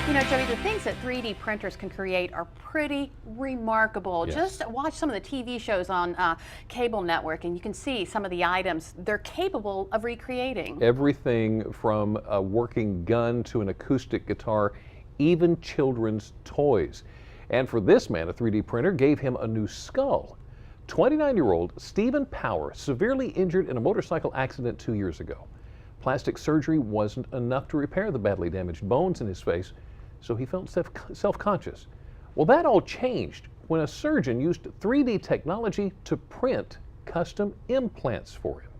You know, Joey, the things that 3D printers can create are pretty remarkable. Yes. Just watch some of the TV shows on cable network and you can see some of the items they're capable of recreating. Everything from a working gun to an acoustic guitar, even children's toys. And for this man, a 3D printer gave him a new skull. 29-year-old Stephen Power severely injured in a motorcycle accident 2 years ago. Plastic surgery wasn't enough to repair the badly damaged bones in his face, so he felt self-conscious. Well, that all changed when a surgeon used 3D technology to print custom implants for him.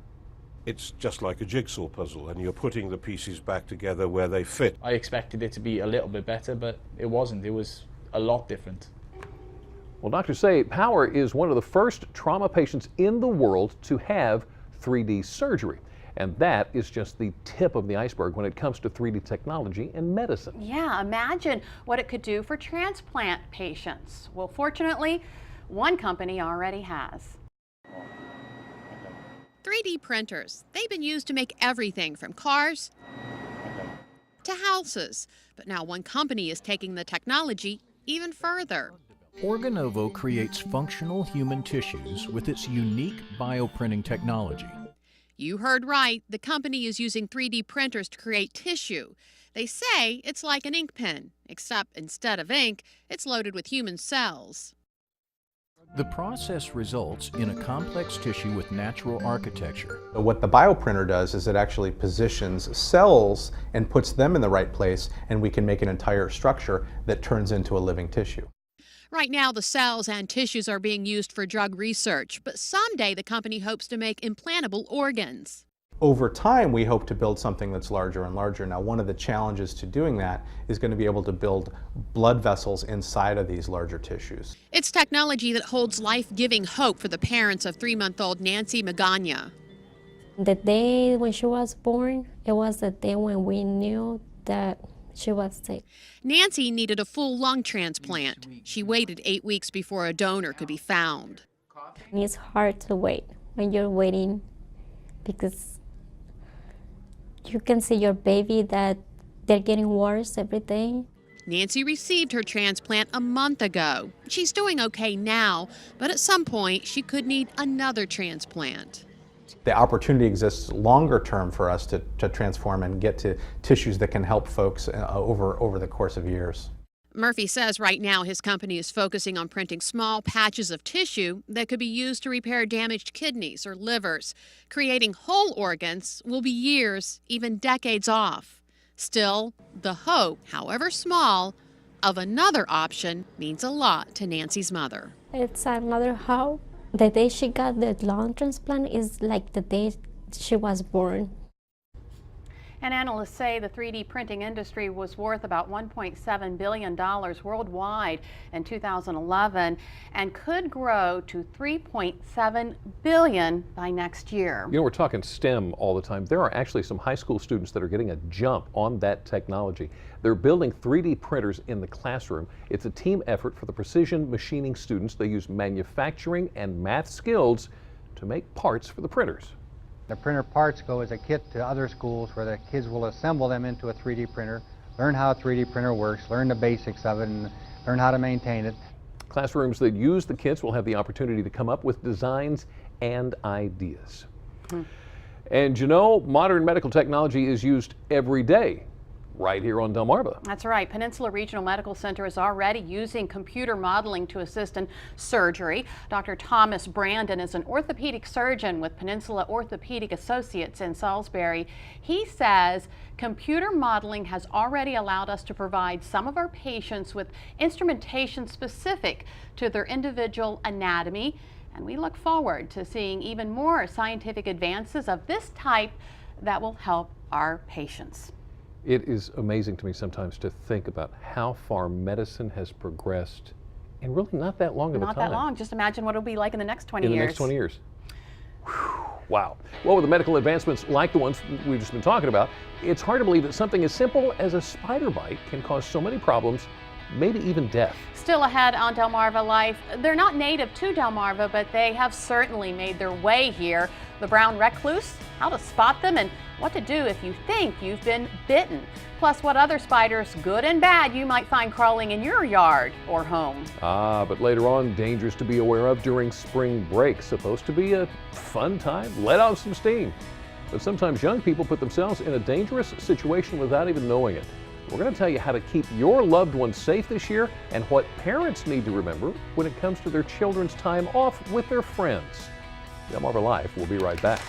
It's just like a jigsaw puzzle, and you're putting the pieces back together where they fit. I expected it to be a little bit better, but it wasn't. It was a lot different. Well, doctors say Power is one of the first trauma patients in the world to have 3D surgery. And that is just the tip of the iceberg when it comes to 3D technology and medicine. Yeah, imagine what it could do for transplant patients. Well, fortunately, one company already has. 3D printers, they've been used to make everything from cars to houses. But now one company is taking the technology even further. Organovo creates functional human tissues with its unique bioprinting technology. You heard right, the company is using 3D printers to create tissue. They say it's like an ink pen, except instead of ink, it's loaded with human cells. The process results in a complex tissue with natural architecture. What the bioprinter does is it actually positions cells and puts them in the right place, and we can make an entire structure that turns into a living tissue. Right now, the cells and tissues are being used for drug research, but someday the company hopes to make implantable organs. Over time, we hope to build something that's larger and larger. Now, one of the challenges to doing that is going to be able to build blood vessels inside of these larger tissues. It's technology that holds life-giving hope for the parents of 3-month-old Nancy Magana. The day when she was born, it was the day when we knew that she was sick. Nancy needed a full lung transplant. She waited 8 weeks before a donor could be found. It's hard to wait when you're waiting because you can see your baby that they're getting worse every day. Nancy received her transplant a month ago. She's doing okay now, but at some point she could need another transplant. The opportunity exists longer term for us to transform and get to tissues that can help folks over the course of years. Murphy says right now his company is focusing on printing small patches of tissue that could be used to repair damaged kidneys or livers. Creating whole organs will be years, even decades off. Still, the hope, however small, of another option means a lot to Nancy's mother. It's another hope. The day she got the lung transplant is like the day she was born. And analysts say the 3D printing industry was worth about $1.7 billion worldwide in 2011 and could grow to $3.7 billion by next year. You know, we're talking STEM all the time. There are actually some high school students that are getting a jump on that technology. They're building 3D printers in the classroom. It's a team effort for the precision machining students. They use manufacturing and math skills to make parts for the printers. The printer parts go as a kit to other schools where the kids will assemble them into a 3D printer, learn how a 3D printer works, learn the basics of it, and learn how to maintain it. Classrooms that use the kits will have the opportunity to come up with designs and ideas. And you know, modern medical technology is used every day right here on Delmarva. That's right. Peninsula Regional Medical Center is already using computer modeling to assist in surgery. Dr. Thomas Brandon is an orthopedic surgeon with Peninsula Orthopedic Associates in Salisbury. He says computer modeling has already allowed us to provide some of our patients with instrumentation specific to their individual anatomy. And we look forward to seeing even more scientific advances of this type that will help our patients. It is amazing to me sometimes to think about how far medicine has progressed in really not that long of a time. Not that long. Just imagine what it'll be like in the next 20 years. In the next 20 years. Whew, wow. Well, with the medical advancements like the ones we've just been talking about, it's hard to believe that something as simple as a spider bite can cause so many problems, maybe even death. Still ahead on Delmarva Life. They're not native to Delmarva, but they have certainly made their way here. The brown recluse, how to spot them, and what to do if you think you've been bitten, plus what other spiders, good and bad, you might find crawling in your yard or home. But later on, dangers to be aware of during spring break. Supposed to be a fun time, let off some steam. But sometimes young people put themselves in a dangerous situation without even knowing it. We're going to tell you how to keep your loved ones safe this year and what parents need to remember when it comes to their children's time off with their friends. Delmarva Life will be right back.